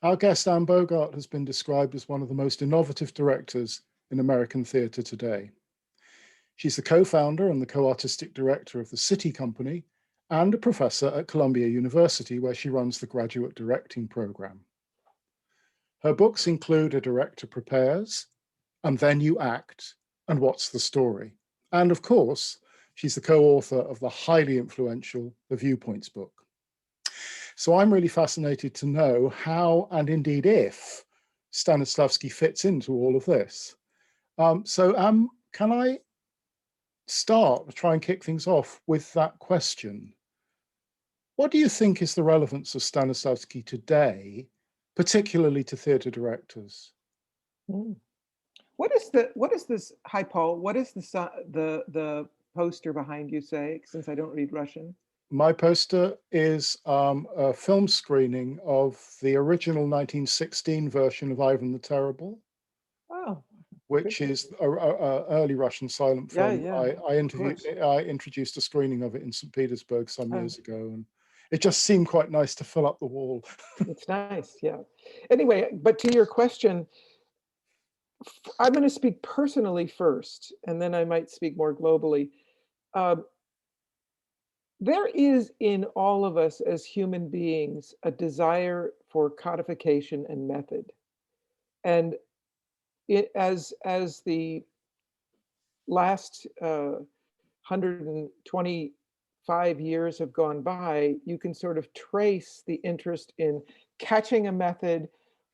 Our guest, Anne Bogart, has been described as one of the most innovative directors in American theatre today. She's the co-founder and the co-artistic director of the City Company and a professor at Columbia University, where she runs the graduate directing program. Her books include A Director Prepares, And Then You Act, and What's the Story? And of course, she's the co-author of the highly influential The Viewpoints book. So I'm really fascinated to know how, and indeed if, Stanislavski fits into all of this. Can I start, try and kick things off with that question? What do you think is the relevance of Stanislavski today, particularly to theatre directors? What is this? Hi, Paul. What is the poster behind you say? Since I don't read Russian. My poster is a film screening of the original 1916 version of Ivan the Terrible. Oh, which is an early Russian silent film. Yeah, I introduced a screening of it in St. Petersburg some years ago, and it just seemed quite nice to fill up the wall. It's nice, yeah. Anyway, but to your question, I'm going to speak personally first, and then I might speak more globally. There is in all of us as human beings a desire for codification and method. And as the last 125 years have gone by, you can sort of trace the interest in catching a method,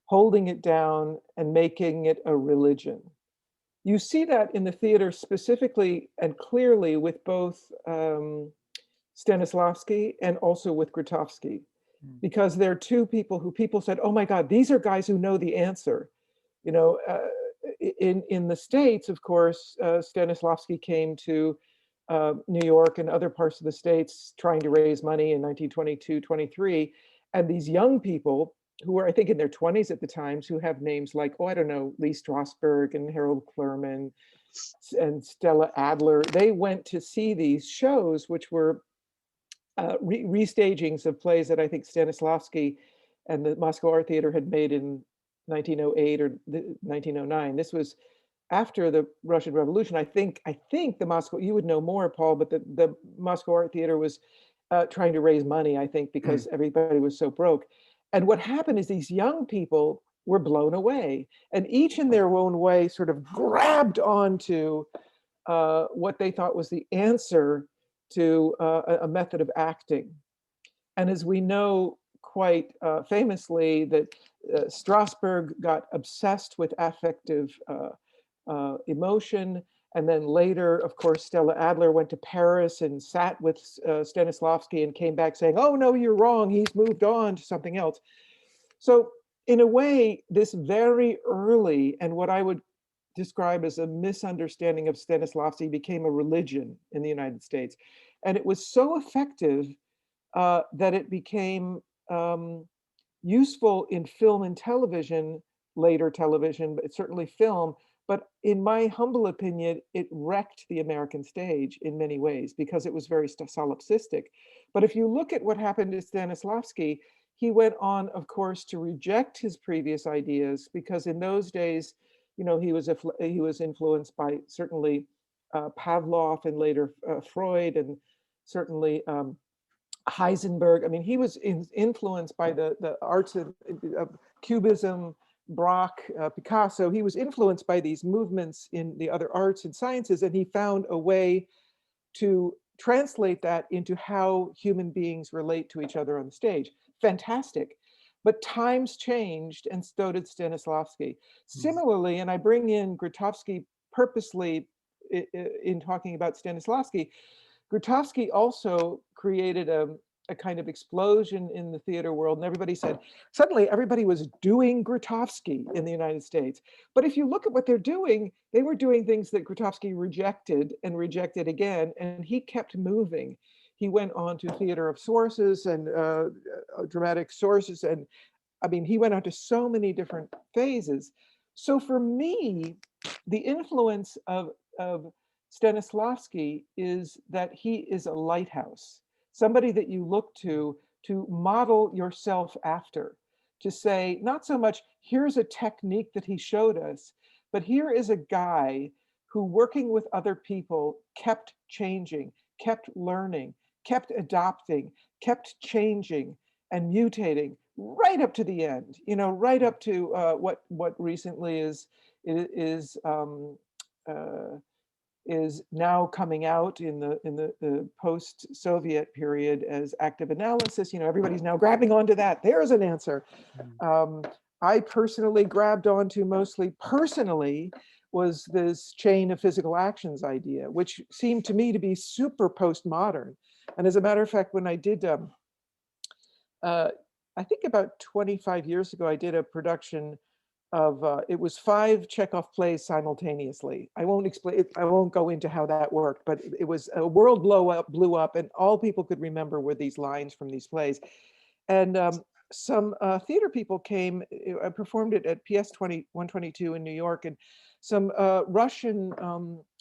holding it down, and making it a religion. You see that in the theater specifically and clearly with both Stanislavski and also with Grotowski, because they're two people who people said, oh my God, these are guys who know the answer. You know, in the States, of course, Stanislavski came to New York and other parts of the States trying to raise money in 1922, 23. And these young people who were, I think, in their 20s at the times, who have names like, oh, I don't know, Lee Strasberg and Harold Clurman and Stella Adler, they went to see these shows, which were restagings of plays that I think Stanislavski and the Moscow Art Theater had made in 1908 or 1909. This was after the Russian Revolution. I think the Moscow, you would know more, Paul, but the Moscow Art Theater was trying to raise money, I think, because everybody was so broke. And what happened is these young people were blown away, and each in their own way sort of grabbed onto what they thought was the answer to a method of acting. And as we know quite famously, that Strasberg got obsessed with affective emotion. And then later, of course, Stella Adler went to Paris and sat with Stanislavski and came back saying, oh, no, you're wrong. He's moved on to something else. So in a way, this very early and what I would describe as a misunderstanding of Stanislavski became a religion in the United States. And it was so effective that it became useful in film and television, later television, but certainly film. But in my humble opinion, it wrecked the American stage in many ways because it was very solipsistic. But if you look at what happened to Stanislavski, he went on, of course, to reject his previous ideas because in those days, you know, he was influenced by certainly Pavlov and later Freud and certainly Heisenberg. I mean, he was influenced by the arts of Cubism, Braque, Picasso. He was influenced by these movements in the other arts and sciences, and he found a way to translate that into how human beings relate to each other on the stage. Fantastic. But times changed, and so did Stanislavski. Similarly, and I bring in Grotowski purposely in talking about Stanislavski, Grotowski also created a kind of explosion in the theater world, and everybody said, suddenly everybody was doing Grotowski in the United States. But if you look at what they're doing, they were doing things that Grotowski rejected and rejected again, and he kept moving. He went on to theater of sources and dramatic sources, and I mean, he went on to so many different phases. So for me, the influence of Stanislavski is that he is a lighthouse, somebody that you look to model yourself after, to say, not so much, here's a technique that he showed us, but here is a guy who, working with other people, kept changing, kept learning, kept adopting, kept changing and mutating right up to the end, right up to what recently is uh, is now coming out in the post-Soviet period as active analysis. Everybody's now grabbing onto that. There's an answer. I personally grabbed onto, mostly personally, was this chain of physical actions idea, which seemed to me to be super postmodern. And as a matter of fact, when I did, I think about 25 years ago, I did a production of, it was 5 Chekhov plays simultaneously. I won't explain it, I won't go into how that worked, but it was a world blew up, and all people could remember were these lines from these plays. And some theater people came. I performed it at PS 122 in New York, and some Russian,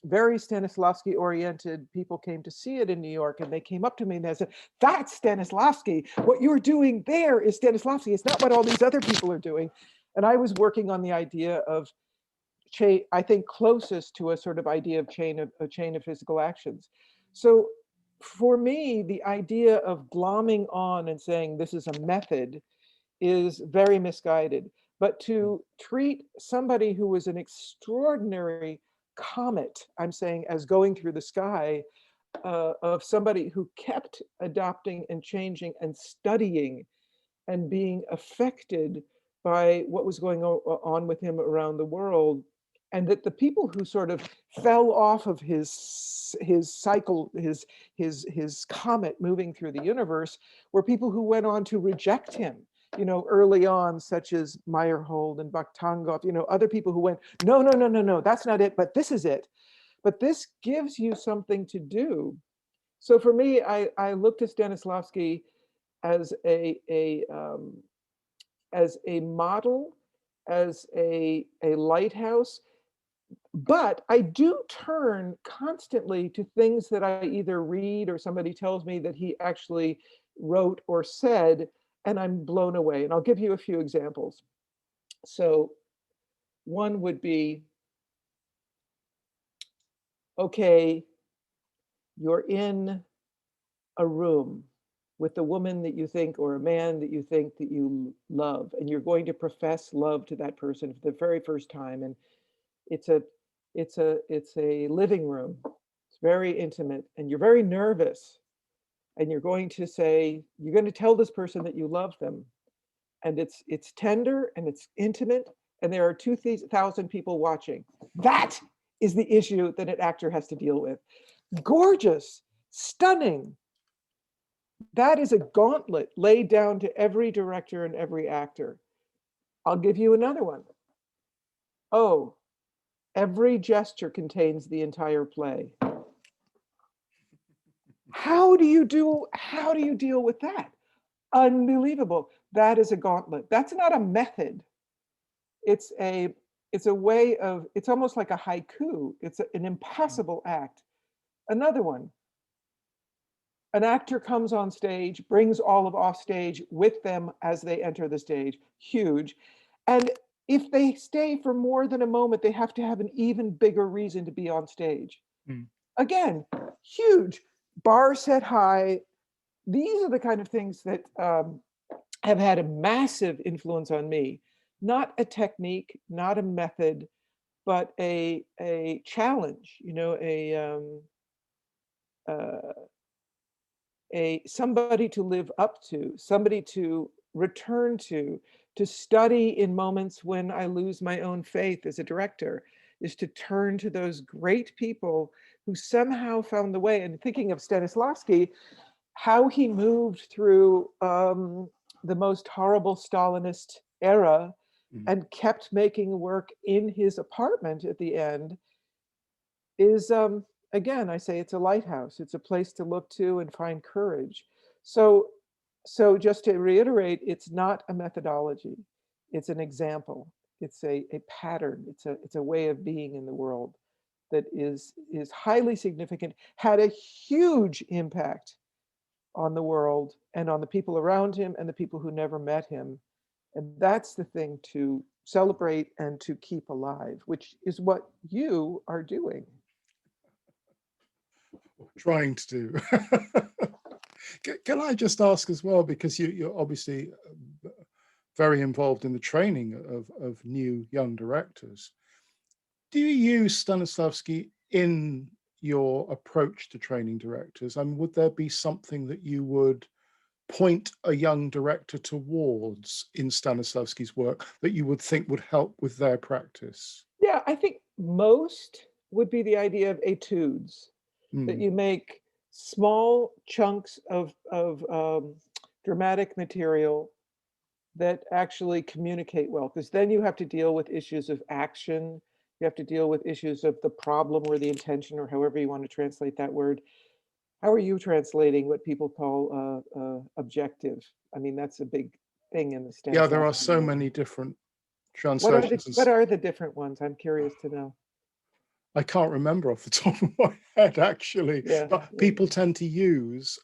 very Stanislavski oriented people came to see it in New York, and they came up to me and they said, "That's Stanislavski. What you're doing there is Stanislavski. It's not what all these other people are doing." And I was working on the idea of, I think, closest to a sort of idea of a chain of physical actions. So for me, the idea of glomming on and saying this is a method is very misguided. But to treat somebody who was an extraordinary comet, I'm saying, as going through the sky, of somebody who kept adopting and changing and studying and being affected by what was going on with him around the world, and that the people who sort of fell off of his cycle, his comet moving through the universe, were people who went on to reject him, early on, such as Meyerhold and Vakhtangov, other people who went, no, no, no, no, no, that's not it, but this is it. But this gives you something to do. So for me, I looked at Stanislavski as as a model, as a lighthouse. But I do turn constantly to things that I either read or somebody tells me that he actually wrote or said, and I'm blown away. And I'll give you a few examples. So one would be, okay, you're in a room with a woman that you think, or a man that you think that you love, and you're going to profess love to that person for the very first time. And it's a living room. It's very intimate, and you're very nervous. And you're going to tell this person that you love them. And it's tender and it's intimate, and there are 2,000 people watching. That is the issue that an actor has to deal with. Gorgeous, stunning. That is a gauntlet laid down to every director and every actor. I'll give you another one. Oh, every gesture contains the entire play. How do you deal with that? Unbelievable. That is a gauntlet. That's not a method. It's a way of, it's almost like a haiku. It's an impossible act. Another one. An actor comes on stage, brings all of off stage with them as they enter the stage. Huge. And if they stay for more than a moment, they have to have an even bigger reason to be on stage. Again, huge. Bar set high. These are the kind of things that have had a massive influence on me. Not a technique, not a method, but a challenge, somebody to live up to, somebody to return to study in moments when I lose my own faith as a director, is to turn to those great people who somehow found the way. And thinking of Stanislavski, how he moved through the most horrible Stalinist era and kept making work in his apartment at the end is, again, I say it's a lighthouse. It's a place to look to and find courage. So just to reiterate, it's not a methodology. It's an example. It's a pattern. It's a way of being in the world that is highly significant, had a huge impact on the world and on the people around him and the people who never met him. And that's the thing to celebrate and to keep alive, which is what you are doing. Trying to do. Can I just ask as well, because you're obviously very involved in the training of new young directors. Do you use Stanislavski in your approach to training directors? I mean, would there be something that you would point a young director towards in Stanislavski's work that you would think would help with their practice? Yeah, I think most would be the idea of etudes, that Mm, you make small chunks of dramatic material that actually communicate well, because then you have to deal with issues of action. You have to deal with issues of the problem or the intention, or however you want to translate that word. How are you translating what people call objective? I mean, that's a big thing in the yeah, there are Stanislavski so world. many different What are the translations. what are the different ones? I'm curious to know. I can't remember off the top of my head, actually, Yeah, but yeah. people tend to use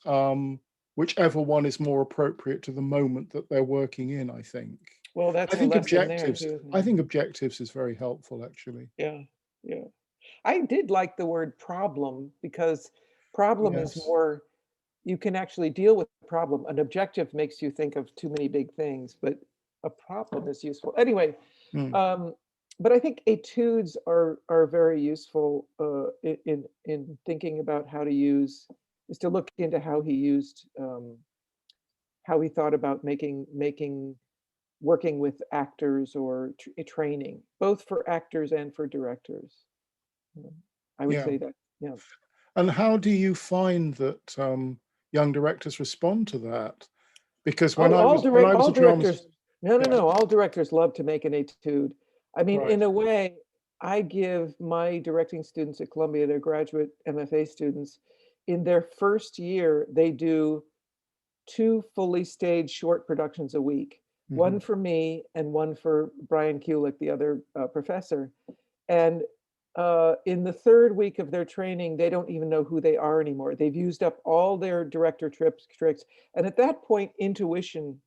whichever one is more appropriate to the moment that they're working in, I think. Well, that's a lesson there too, isn't I it? think objectives is very helpful, actually. Yeah, yeah. I did like the word problem because problem is Yes. more, you can actually deal with the problem. An objective makes you think of too many big things, but a problem is useful. Anyway, Mm, um, but I think etudes are very useful in thinking about how to use, is to look into how he used, how he thought about making working with actors or training, both for actors and for directors. Yeah, I would yeah. say that, yeah. And how do you find that young directors respond to that? Because Oh, when I was all a drama, directors, no, no, yeah, no, all directors love to make an etude. I mean, right. in a way, I give my directing students at Columbia, their graduate MFA students, in their first year, they do 2 fully staged short productions a week, Hmm. one for me and one for Brian Kulick, the other professor. And in the third week of their training, they don't even know who they are anymore. They've used up all their director tricks. And at that point, intuition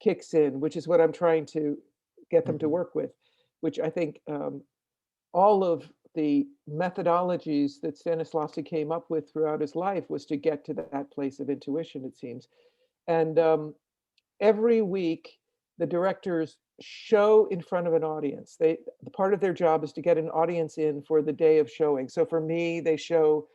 kicks in, which is what I'm trying to get them to Hmm. work with, which I think all of the methodologies that Stanislavski came up with throughout his life was to get to that place of intuition, it seems. And every week, the directors show in front of an audience. The part of their job is to get an audience in for the day of showing. So for me, they show,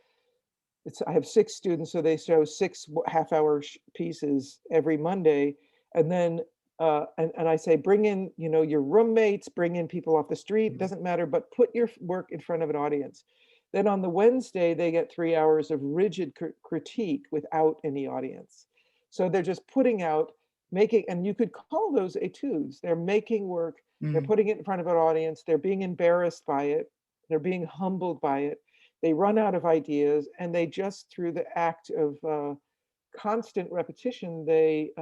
I have 6 students, so they show 6 half-hour pieces every Monday, and then and I say, bring in, you know, your roommates, bring in people off the street, doesn't matter, but put your work in front of an audience. Then on the Wednesday, they get 3 hours of rigid critique without any audience. So they're just putting out, making, and you could call those etudes. They're making work, they're Mm. putting it in front of an audience, they're being embarrassed by it, they're being humbled by it, they run out of ideas, and they just, through the act of constant repetition, they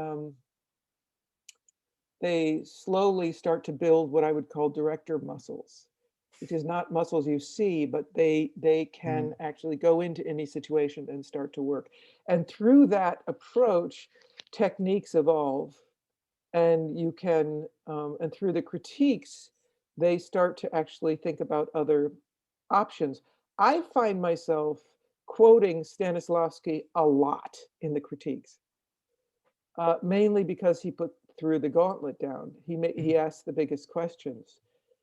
slowly start to build what I would call director muscles, which is not muscles you see, but they Mm. can actually go into any situation and start to work. And through that approach, techniques evolve, and you can, and through the critiques, they start to actually think about other options. I find myself quoting Stanislavski a lot in the critiques, mainly because he put through the gauntlet down. He Mm. asked the biggest questions.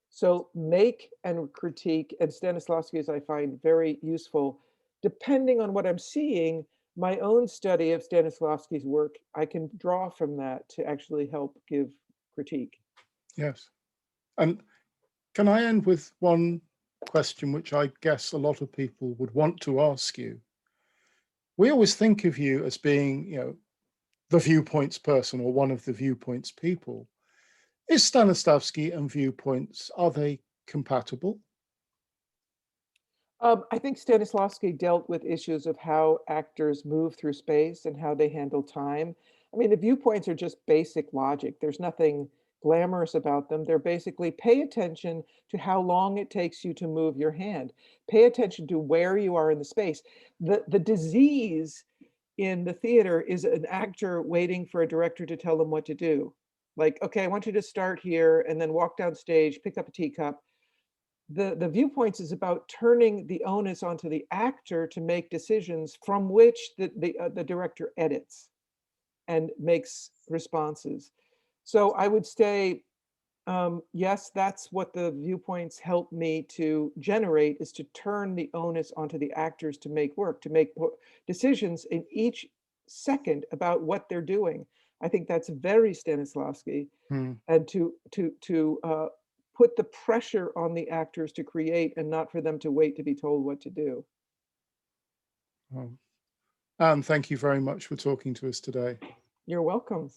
So make and critique, and Stanislavski, as I find very useful, depending on what I'm seeing, my own study of Stanislavski's work, I can draw from that to actually help give critique. Yes. And can I end with one question, which I guess a lot of people would want to ask you? We always think of you as being, the viewpoints person or one of the viewpoints people. Is Stanislavski and viewpoints, are they compatible? I think Stanislavski dealt with issues of how actors move through space and how they handle time. I mean, the viewpoints are just basic logic. There's nothing glamorous about them. They're basically pay attention to how long it takes you to move your hand. Pay attention to where you are in the space. The disease in the theater is an actor waiting for a director to tell them what to do. Like, okay, I want you to start here and then walk down stage, pick up a teacup. The viewpoints is about turning the onus onto the actor to make decisions from which the director edits and makes responses. So I would say, yes, that's what the viewpoints help me to generate, is to turn the onus onto the actors to make work, to make decisions in each second about what they're doing. I think that's very Stanislavski, Hmm. and to put the pressure on the actors to create and not for them to wait to be told what to do. Anne, thank you very much for talking to us today. You're welcome.